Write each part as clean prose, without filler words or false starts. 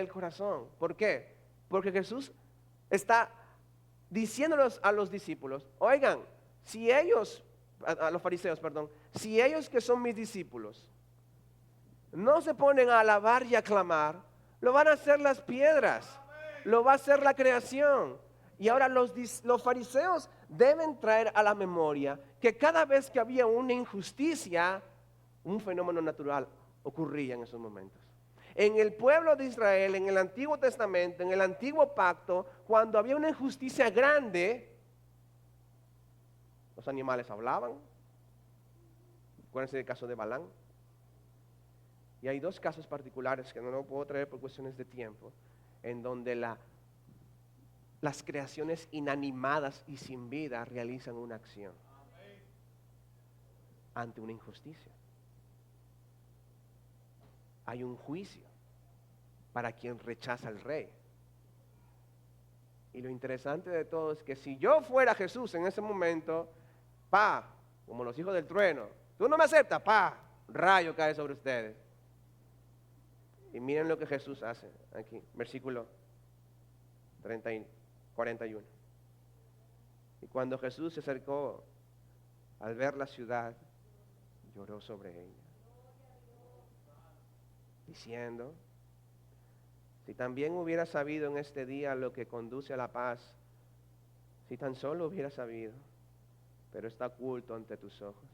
el corazón. ¿Por qué? Porque Jesús está diciéndolos a los discípulos, oigan, si ellos, a los fariseos, perdón, si ellos que son mis discípulos no se ponen a alabar y a clamar, lo van a hacer las piedras, lo va a hacer la creación. Y ahora los fariseos deben traer a la memoria que cada vez que había una injusticia, un fenómeno natural ocurría en esos momentos. En el pueblo de Israel, en el Antiguo Testamento, en el Antiguo Pacto, cuando había una injusticia grande, los animales hablaban. Acuérdense del caso de Balán. Y hay dos casos particulares que no lo puedo traer por cuestiones de tiempo, en donde las creaciones inanimadas y sin vida realizan una acción ante una injusticia. Hay un juicio para quien rechaza al rey. Y lo interesante de todo es que si yo fuera Jesús en ese momento, como los hijos del trueno, tú no me aceptas, rayo cae sobre ustedes. Y miren lo que Jesús hace aquí, versículo 41. Y cuando Jesús se acercó al ver la ciudad, lloró sobre ella, diciendo, si también hubiera sabido en este día lo que conduce a la paz, si tan solo hubiera sabido, pero está oculto ante tus ojos.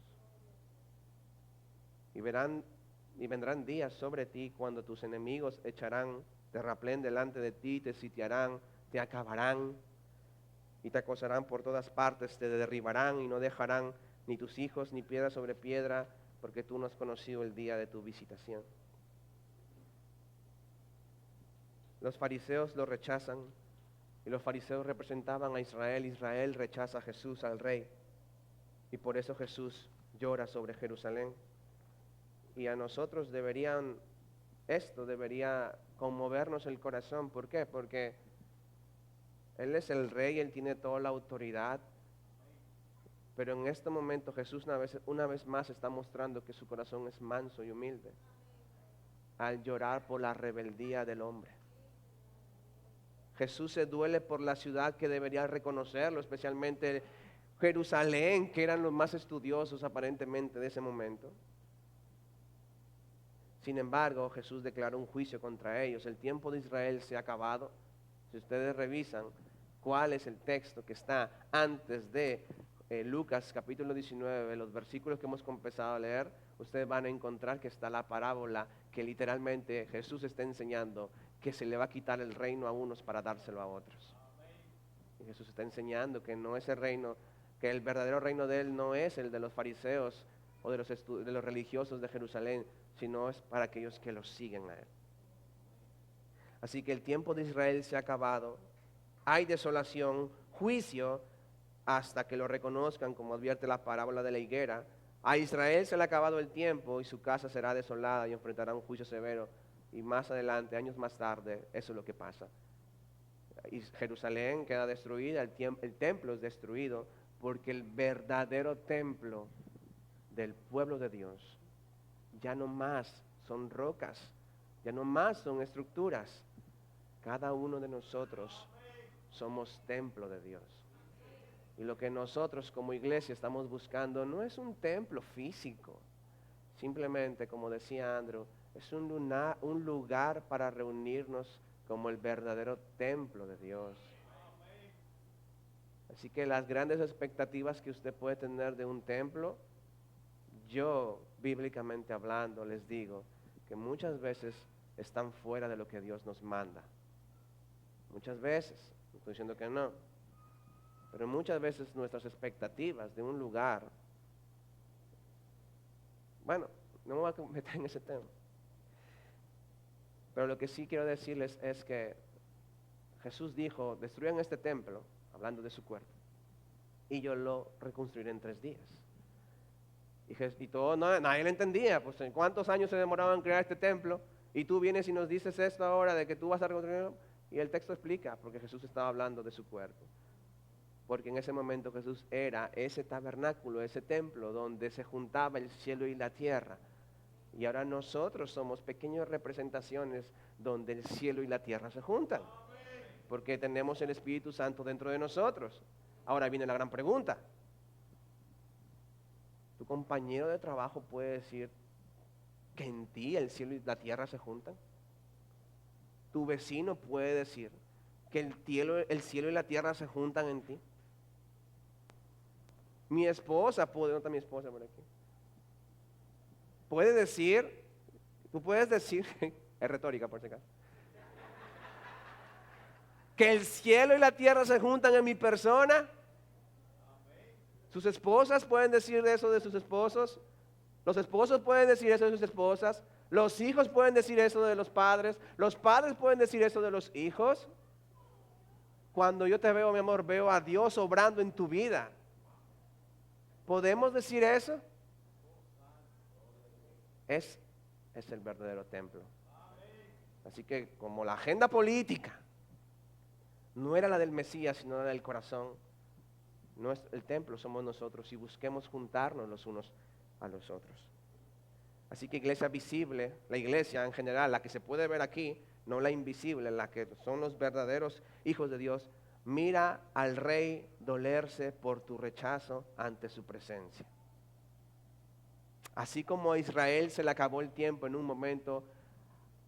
Y vendrán días sobre ti cuando tus enemigos echarán terraplén delante de ti, te sitiarán, te acabarán y te acosarán por todas partes, te derribarán y no dejarán ni tus hijos ni piedra sobre piedra, porque tú no has conocido el día de tu visitación. Los fariseos lo rechazan y los fariseos representaban a Israel. Israel rechaza a Jesús, al rey, y por eso Jesús llora sobre Jerusalén. Y a nosotros esto debería conmovernos el corazón. ¿Por qué? Porque Él es el rey, Él tiene toda la autoridad. Pero en este momento Jesús una vez más está mostrando que su corazón es manso y humilde al llorar por la rebeldía del hombre. Jesús se duele por la ciudad que debería reconocerlo, especialmente Jerusalén, que eran los más estudiosos aparentemente de ese momento. Sin embargo, Jesús declaró un juicio contra ellos. El tiempo de Israel se ha acabado. Si ustedes revisan cuál es el texto que está antes de Lucas capítulo 19, los versículos que hemos empezado a leer, ustedes van a encontrar que está la parábola que literalmente Jesús está enseñando que se le va a quitar el reino a unos para dárselo a otros. Y Jesús está enseñando que no es el reino, que el verdadero reino de Él no es el de los fariseos o de los religiosos de Jerusalén, sino es para aquellos que los siguen a Él. Así que el tiempo de Israel se ha acabado. Hay desolación, juicio, hasta que lo reconozcan, como advierte la parábola de la higuera. A Israel se le ha acabado el tiempo y su casa será desolada y enfrentará un juicio severo. Y más adelante, años más tarde, eso es lo que pasa. Y Jerusalén queda destruida, el templo es destruido, porque el verdadero templo del pueblo de Dios ya no más son rocas, ya no más son estructuras. Cada uno de nosotros somos templo de Dios. Y lo que nosotros como iglesia estamos buscando no es un templo físico. Simplemente, como decía Andrew, es un lugar para reunirnos como el verdadero templo de Dios. Así que las grandes expectativas que usted puede tener de un templo, yo, bíblicamente hablando, les digo que muchas veces están fuera de lo que Dios nos manda. Muchas veces, no estoy diciendo que no, pero muchas veces nuestras expectativas de un lugar, bueno, no me voy a meter en ese tema, pero lo que sí quiero decirles es que Jesús dijo, destruyan este templo, hablando de su cuerpo, y yo lo reconstruiré en 3 días. Y todo, nadie lo entendía, pues en cuántos años se demoraban en crear este templo, y tú vienes y nos dices esto ahora de que tú vas a reconstruirlo, y el texto explica, porque Jesús estaba hablando de su cuerpo. Porque en ese momento Jesús era ese tabernáculo, ese templo donde se juntaba el cielo y la tierra. Y ahora nosotros somos pequeñas representaciones donde el cielo y la tierra se juntan. Porque tenemos el Espíritu Santo dentro de nosotros. Ahora viene la gran pregunta. ¿Tu compañero de trabajo puede decir que en ti el cielo y la tierra se juntan? ¿Tu vecino puede decir que el cielo y la tierra se juntan en ti? Mi esposa puede, ¿dónde está mi esposa por aquí? Puede decir, tú puedes decir, es retórica por si acaso, que el cielo y la tierra se juntan en mi persona. Sus esposas pueden decir eso de sus esposos. Los esposos pueden decir eso de sus esposas. Los hijos pueden decir eso de los padres. Los padres pueden decir eso de los hijos. Cuando yo te veo, mi amor, veo a Dios obrando en tu vida. ¿Podemos decir eso? Es el verdadero templo. Así que como la agenda política no era la del Mesías, sino la del corazón, no es el templo, somos nosotros, y busquemos juntarnos los unos a los otros. Así que iglesia visible, la iglesia en general, la que se puede ver aquí, no la invisible, la que son los verdaderos hijos de Dios, mira al Rey dolerse por tu rechazo ante su presencia. Así como a Israel se le acabó el tiempo en un momento,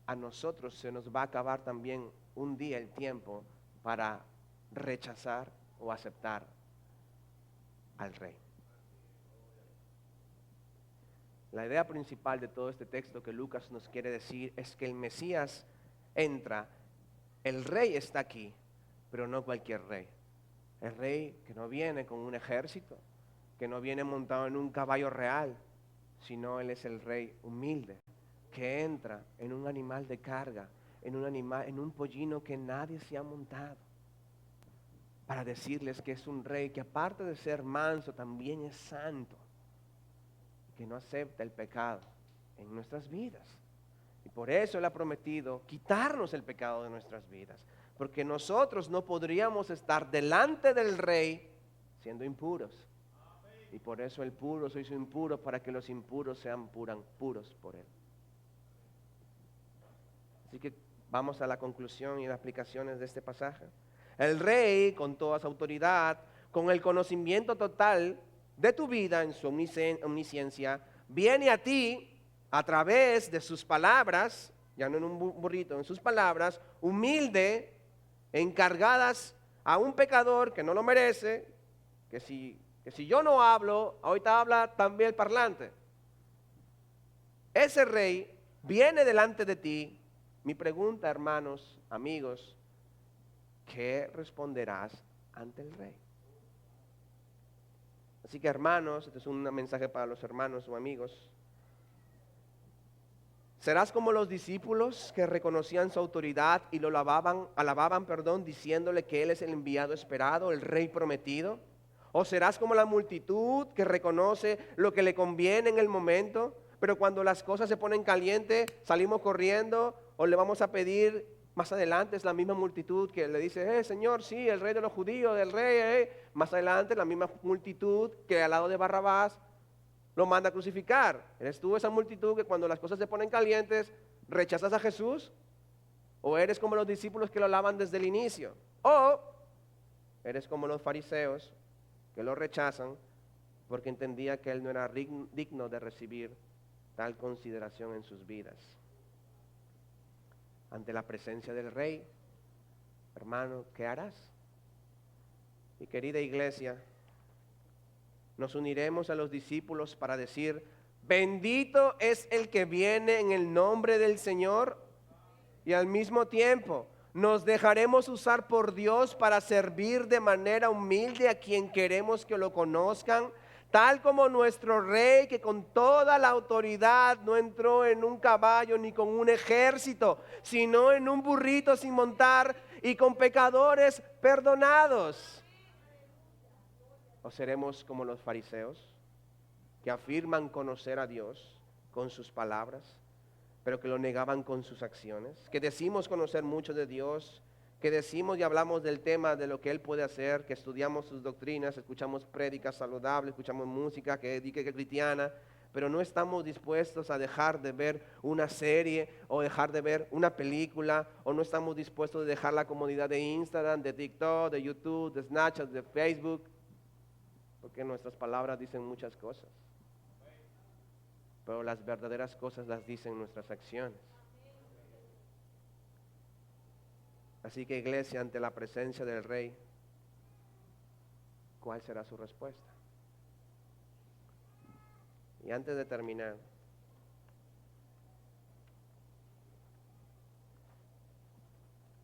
a nosotros se nos va a acabar también un día el tiempo para rechazar o aceptar al Rey. La idea principal de todo este texto que Lucas nos quiere decir es que el Mesías entra, el Rey está aquí, pero no cualquier rey. El Rey que no viene con un ejército, que no viene montado en un caballo real, sino Él es el Rey humilde, que entra en un animal de carga, en un pollino que nadie se ha montado, para decirles que es un Rey que aparte de ser manso, también es santo, que no acepta el pecado en nuestras vidas. Y por eso Él ha prometido quitarnos el pecado de nuestras vidas, porque nosotros no podríamos estar delante del Rey siendo impuros. Y por eso el puro se hizo impuro, para que los impuros sean puros por Él. Así que vamos a la conclusión y las aplicaciones de este pasaje. El Rey, con toda su autoridad, con el conocimiento total de tu vida en su omnisciencia, viene a ti a través de sus palabras, ya no en un burrito, en sus palabras, humilde, encargadas a un pecador que no lo merece, que si yo no hablo, ahorita habla también el parlante. Ese Rey viene delante de ti. Mi pregunta, hermanos, amigos, ¿qué responderás ante el Rey? Así que, hermanos, este es un mensaje para los hermanos o amigos. ¿Serás como los discípulos que reconocían su autoridad y lo alababan, diciéndole que Él es el enviado esperado, el Rey prometido? ¿O serás como la multitud que reconoce lo que le conviene en el momento, pero cuando las cosas se ponen calientes salimos corriendo o le vamos a pedir más adelante? Es la misma multitud que le dice, Señor, sí, el Rey de los judíos, el Rey, Más adelante la misma multitud que al lado de Barrabás lo manda a crucificar. ¿Eres tú esa multitud que cuando las cosas se ponen calientes rechazas a Jesús? ¿O eres como los discípulos que lo alaban desde el inicio? ¿O eres como los fariseos que lo rechazan porque entendía que Él no era digno de recibir tal consideración en sus vidas? Ante la presencia del Rey, hermano, ¿qué harás? Mi querida iglesia, nos uniremos a los discípulos para decir, bendito es el que viene en el nombre del Señor, y al mismo tiempo nos dejaremos usar por Dios para servir de manera humilde a quien queremos que lo conozcan, tal como nuestro Rey, que con toda la autoridad no entró en un caballo ni con un ejército, sino en un burrito sin montar y con pecadores perdonados. ¿O seremos como los fariseos, que afirman conocer a Dios con sus palabras, pero que lo negaban con sus acciones? Que decimos conocer mucho de Dios, que decimos y hablamos del tema de lo que Él puede hacer, que estudiamos sus doctrinas, escuchamos prédicas saludables, escuchamos música que es cristiana, pero no estamos dispuestos a dejar de ver una serie o dejar de ver una película, o no estamos dispuestos a dejar la comodidad de Instagram, de TikTok, de YouTube, de Snapchat, de Facebook, porque nuestras palabras dicen muchas cosas, pero las verdaderas cosas las dicen nuestras acciones. Así que, iglesia, ante la presencia del Rey, ¿cuál será su respuesta? Y antes de terminar,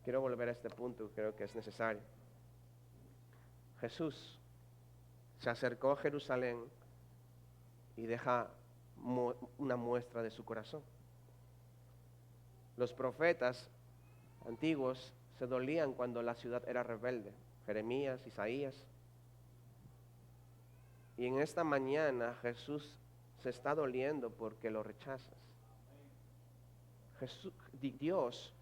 quiero volver a este punto, creo que es necesario. Jesús se acercó a Jerusalén y deja una muestra de su corazón. Los profetas antiguos se dolían cuando la ciudad era rebelde. Jeremías, Isaías. Y en esta mañana Jesús se está doliendo porque lo rechazas. Dios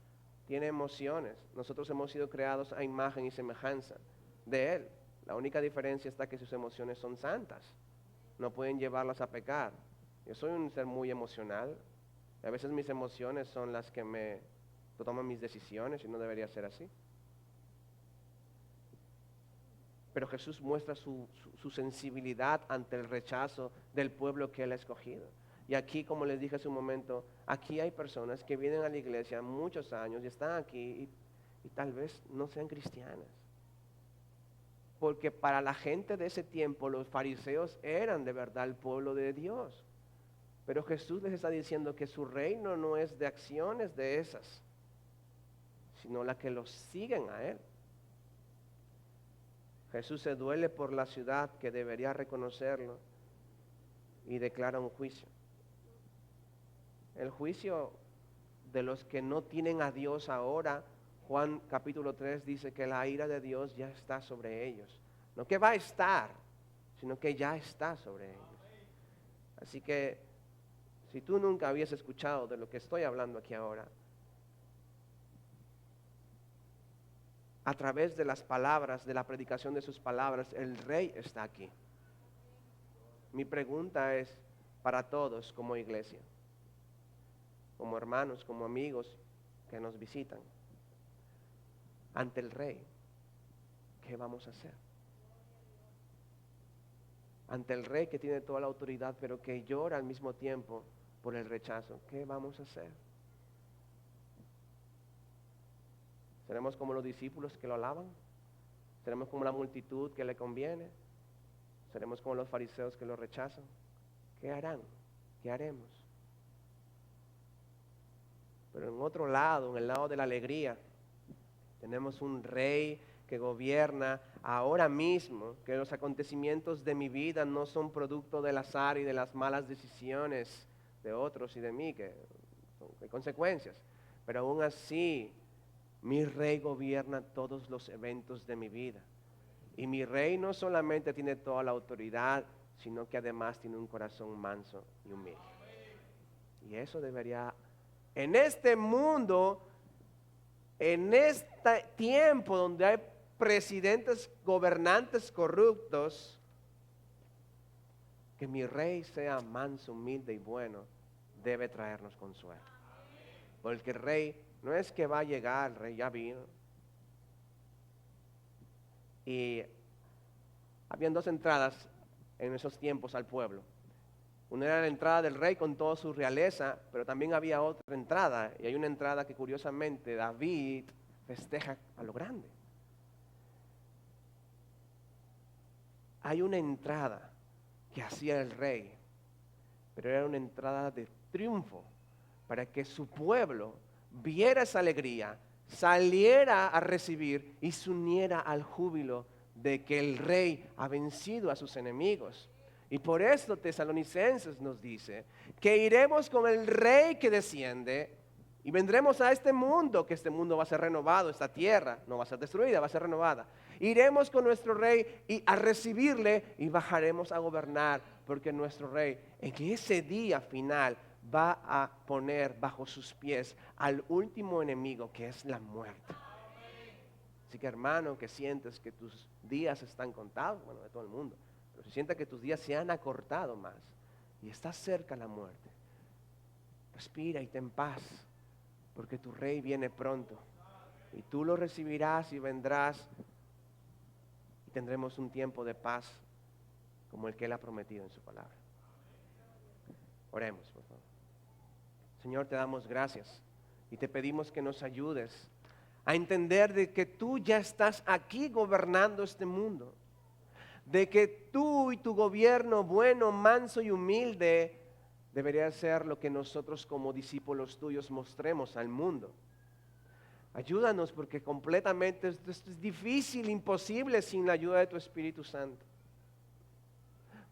tiene emociones. Nosotros hemos sido creados a imagen y semejanza de Él. La única diferencia está que sus emociones son santas. No pueden llevarlas a pecar. Yo soy un ser muy emocional. Y a veces mis emociones son las que toman mis decisiones y no debería ser así. Pero Jesús muestra su sensibilidad ante el rechazo del pueblo que Él ha escogido. Y aquí, como les dije hace un momento, aquí hay personas que vienen a la iglesia muchos años y están aquí y tal vez no sean cristianas. Porque para la gente de ese tiempo los fariseos eran de verdad el pueblo de Dios. Pero Jesús les está diciendo que su reino no es de acciones de esas, sino la que los siguen a Él. Jesús se duele por la ciudad que debería reconocerlo y declara un juicio. El juicio de los que no tienen a Dios ahora, Juan capítulo 3 dice que la ira de Dios ya está sobre ellos. No que va a estar, sino que ya está sobre ellos. Así que si tú nunca habías escuchado de lo que estoy hablando aquí ahora, a través de las palabras, de la predicación de sus palabras, el Rey está aquí. Mi pregunta es para todos como iglesia, como hermanos, como amigos que nos visitan. Ante el Rey, ¿qué vamos a hacer? Ante el Rey que tiene toda la autoridad, pero que llora al mismo tiempo por el rechazo, ¿qué vamos a hacer? ¿Seremos como los discípulos que lo alaban? ¿Seremos como la multitud que le conviene? ¿Seremos como los fariseos que lo rechazan? ¿Qué harán? ¿Qué haremos? Pero en otro lado, en el lado de la alegría, tenemos un Rey que gobierna ahora mismo, que los acontecimientos de mi vida no son producto del azar y de las malas decisiones de otros y de mí, que hay consecuencias. Pero aún así, mi Rey gobierna todos los eventos de mi vida. Y mi Rey no solamente tiene toda la autoridad, sino que además tiene un corazón manso y humilde. Y eso debería, en este mundo, en este tiempo donde hay presidentes, gobernantes corruptos, que mi Rey sea manso, humilde y bueno, debe traernos consuelo. Porque el Rey no es que va a llegar, el Rey ya vino. Y habían dos entradas en esos tiempos al pueblo. Una era la entrada del Rey con toda su realeza, pero también había otra entrada. Y hay una entrada que curiosamente David festeja a lo grande. Hay una entrada que hacía el Rey, pero era una entrada de triunfo, para que su pueblo viera esa alegría, saliera a recibir y se uniera al júbilo de que el Rey ha vencido a sus enemigos. Y por esto Tesalonicenses nos dice que iremos con el Rey que desciende y vendremos a este mundo, que este mundo va a ser renovado, esta tierra no va a ser destruida, va a ser renovada. Iremos con nuestro Rey y a recibirle y bajaremos a gobernar, porque nuestro Rey en ese día final va a poner bajo sus pies al último enemigo, que es la muerte. Así que, hermano, que sientes que tus días están contados, bueno, de todo el mundo, pero si sientes que tus días se han acortado más y está cerca la muerte, respira y ten paz, porque tu Rey viene pronto. Y tú lo recibirás y vendrás y tendremos un tiempo de paz como el que Él ha prometido en su palabra. Oremos, por favor. Señor, te damos gracias y te pedimos que nos ayudes a entender de que tú ya estás aquí gobernando este mundo, de que tú y tu gobierno bueno, manso y humilde debería ser lo que nosotros como discípulos tuyos mostremos al mundo. Ayúdanos porque completamente esto es difícil, imposible sin la ayuda de tu Espíritu Santo.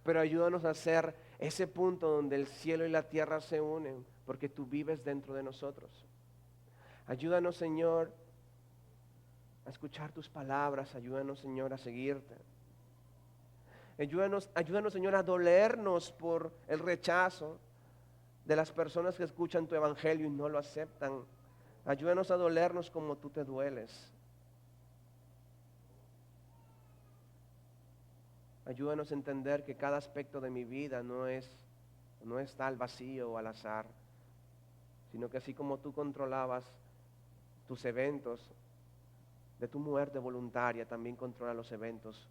Pero ayúdanos a hacer ese punto donde el cielo y la tierra se unen, porque tú vives dentro de nosotros. Ayúdanos, Señor, a escuchar tus palabras. Ayúdanos, Señor, a seguirte. Ayúdanos, Señor, a dolernos por el rechazo de las personas que escuchan tu evangelio y no lo aceptan. Ayúdanos a dolernos como tú te dueles. Ayúdanos a entender que cada aspecto de mi vida no está al vacío o al azar, sino que así como tú controlabas tus eventos de tu muerte voluntaria, también controla los eventos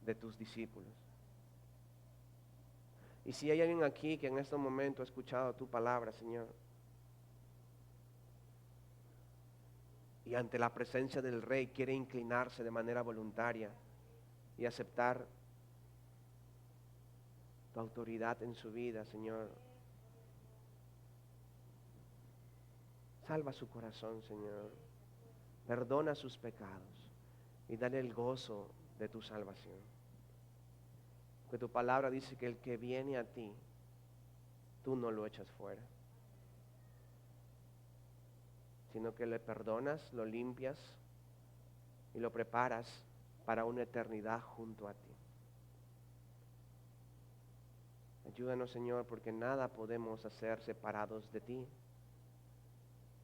de tus discípulos. Y si hay alguien aquí que en este momento ha escuchado tu palabra, Señor, y ante la presencia del Rey quiere inclinarse de manera voluntaria y aceptar tu autoridad en su vida, Señor, salva su corazón, Señor, perdona sus pecados y dale el gozo de tu salvación. Porque tu palabra dice que el que viene a ti, tú no lo echas fuera, sino que le perdonas, lo limpias y lo preparas para una eternidad junto a ti. Ayúdanos, Señor, porque nada podemos hacer separados de ti.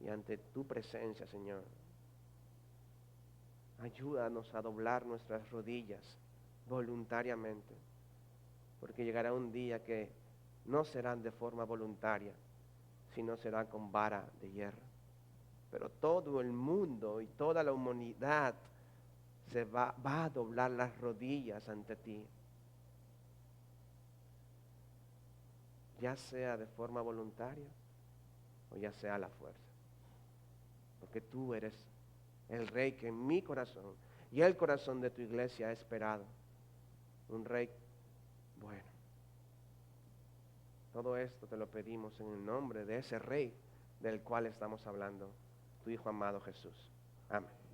Y ante tu presencia, Señor, ayúdanos a doblar nuestras rodillas voluntariamente, porque llegará un día que no serán de forma voluntaria, sino serán con vara de hierro. Pero todo el mundo y toda la humanidad va a doblar las rodillas ante ti, ya sea de forma voluntaria o ya sea a la fuerza. Porque tú eres el Rey que en mi corazón y el corazón de tu iglesia ha esperado. Un Rey bueno. Todo esto te lo pedimos en el nombre de ese Rey del cual estamos hablando, tu Hijo amado Jesús. Amén.